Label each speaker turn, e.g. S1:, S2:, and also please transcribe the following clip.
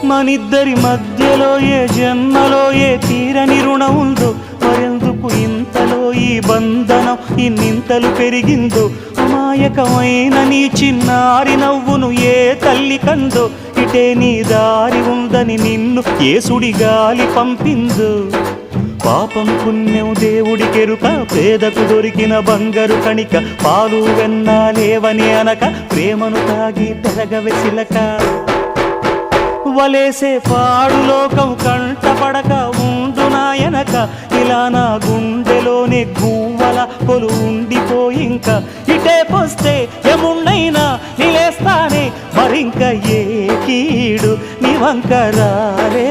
S1: మనిద్దరి మధ్యలో ఏ జన్మలో ఏ తీరని రుణం ఉందో, మరెందుకు ఇంతలో ఈ బంధనం ఇన్నింతలు పెరిగిందో. అమాయకమైన నీ చిన్నారి నవ్వును ఏ తల్లి కందో, ఇటే నీ దారి ఉందని నిన్ను ఏ సుడిగాలి పంపిందో. పాపం పుణ్యం దేవుడికెరుక, పేదకు దొరికిన బంగారు కణిక, పాలు వెన్నాలేవని అనక ప్రేమను తాగి పెరగవెసిలక. వలేసే పాడు లోకం కంటపడక ఉండు నాయనక, ఇలా నా గుండెలోనే గువ్వల కొలు ఉండిపోయింక. ఇటే పోస్తే ఎమున్నైనా నిలేస్తానే, మరింక ఏ కీడు నీ వంక రాలే.